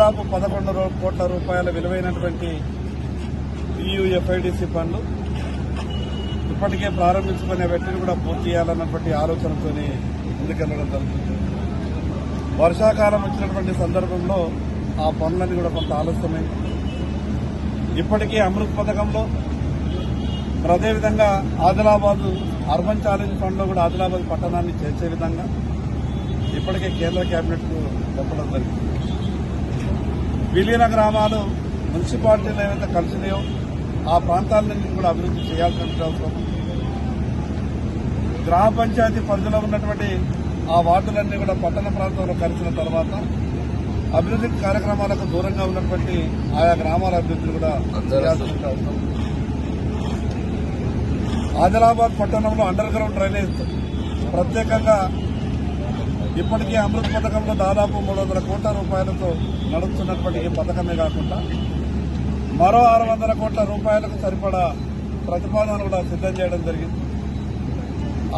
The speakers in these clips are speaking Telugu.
దాదాపు 11 కోట్ల రూపాయల విలువైనటువంటి EUFIDC పనులు ఇప్పటికే ప్రారంభించుకునే వ్యక్తిని కూడా పూర్తి చేయాలన్నటువంటి ఆలోచనతో ముందుకెళ్లడం జరుగుతుంది. వర్షాకాలం వచ్చినటువంటి సందర్భంలో ఆ పనులన్నీ కూడా కొంత ఆలస్యమైంది. ఇప్పటికే అమృత్ పథకంలో మరి అదేవిధంగా ఆదిలాబాద్ అర్బన్ ఛాలెంజ్ ఫండ్ లో కూడా ఆదిలాబాద్ పట్టణాన్ని చేర్చే విధంగా ఇప్పటికే కేంద్ర కేబినెట్ కు చెప్పడం జరిగింది. విలీన గ్రామాలు మున్సిపాలిటీలు ఏవైతే కలిసినాయో ఆ ప్రాంతాలన్నీ కూడా అభివృద్ధి చేయాల్సిన అవసరం. గ్రామ పంచాయతీ పరిధిలో ఉన్నటువంటి ఆ వార్డులన్నీ కూడా పట్టణ ప్రాంతంలో కలిసిన తర్వాత అభివృద్ధి కార్యక్రమాలకు దూరంగా ఉన్నటువంటి ఆయా గ్రామాల అభివృద్ధిని కూడా చేయాల్సిన అవసరం. ఆదిలాబాద్ పట్టణంలో అండర్ గ్రౌండ్ డ్రైనేజ్ ప్రత్యేకంగా ఇప్పటికే అమృత్ పథకంలో దాదాపు 300 కోట్ల రూపాయలతో నడుస్తున్నటువంటి ఈ పథకమే కాకుండా మరో 600 కోట్ల రూపాయలకు సరిపడా ప్రతిపాదనలు కూడా సిద్దం చేయడం జరిగింది.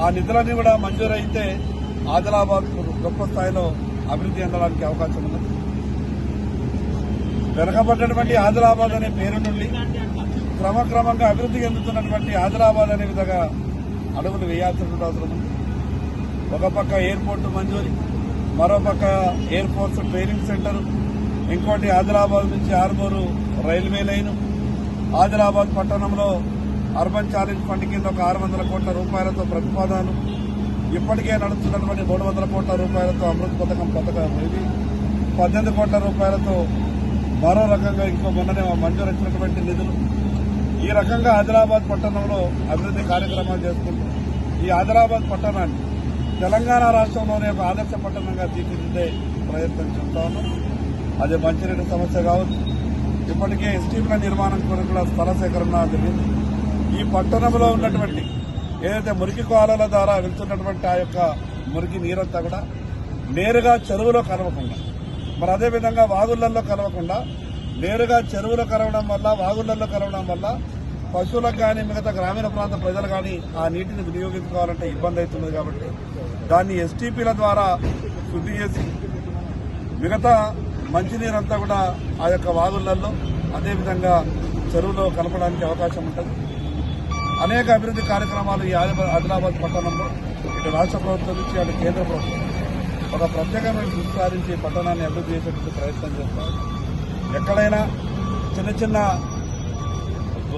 ఆ నిధులన్నీ కూడా మంజూరైతే ఆదిలాబాద్ గొప్ప స్థాయిలో అభివృద్ధి చెందడానికి అవకాశం ఉంది. వెనకబడ్డటువంటి ఆదిలాబాద్ అనే పేరు నుండి క్రమక్రమంగా అభివృద్ధి చెందుతున్నటువంటి ఆదిలాబాద్ అనే విధంగా అడుగులు వేయాల్సిన అవసరం ఉంది. ఒక పక్క ఎయిర్పోర్టు మంజూరీ, మరో పక్క ఎయిర్ ఫోర్స్ ట్రైనింగ్ సెంటర్, ఇంకోటి ఆదిలాబాద్ నుంచి ఆర్మూరు రైల్వే లైన్, ఆదిలాబాద్ పట్టణంలో అర్బన్ ఛాలెంజ్ ఫండ్ కింద ఒక 600 కోట్ల రూపాయలతో ప్రతిపాదనలు, ఇప్పటికే నడుస్తున్నటువంటి 300 కోట్ల రూపాయలతో అమృత్ పథకం ఇది 18 కోట్ల రూపాయలతో మరో రకంగా ఇంకో మొన్ననే మంజూరు వచ్చినటువంటి నిధులు. ఈ రకంగా ఆదిలాబాద్ పట్టణంలో అభివృద్ధి కార్యక్రమాలు చేసుకుంటూ ఈ ఆదిలాబాద్ పట్టణాన్ని తెలంగాణ రాష్ట్రంలోనే ఒక ఆదర్శ పట్టణంగా తీర్చిదిద్దే ప్రయత్నం చేస్తా ఉన్నాం. అది మంచినీటి సమస్య కావచ్చు, ఇప్పటికే ఎస్టీపీల నిర్మాణం కొరకు కూడా స్థల సేకరణ జరిగింది. ఈ పట్టణంలో ఉన్నటువంటి ఏదైతే మురికి కాలువల ద్వారా వెళ్తున్నటువంటి ఆ యొక్క మురికి నీరంతా కూడా నేరుగా చెరువులో కలవకుండా, మరి అదేవిధంగా వాగుళ్లలో కలవకుండా నేరుగా చెరువులో కలవడం వల్ల, వాగుళ్లలో కలవడం వల్ల పశువులకు కానీ మిగతా గ్రామీణ ప్రాంత ప్రజలు కానీ ఆ నీటిని వినియోగించుకోవాలంటే ఇబ్బంది అవుతుంది. కాబట్టి దాన్ని ఎస్టీపీల ద్వారా శుద్ధి చేసి మిగతా మంచినీరంతా కూడా ఆ యొక్క వాగుళ్లలో అదేవిధంగా చెరువులో కలపడానికి అవకాశం ఉంటుంది. అనేక అభివృద్ధి కార్యక్రమాలు ఈ ఆదిలాబాద్ పట్టణంలో ఇటు రాష్ట్ర ప్రభుత్వం నుంచి అటు కేంద్ర ప్రభుత్వం ఒక ప్రత్యేకమైన దృష్టి సారించి పట్టణాన్ని అభివృద్ధి చేసేందుకు ప్రయత్నం చేస్తారు. ఎక్కడైనా చిన్న చిన్న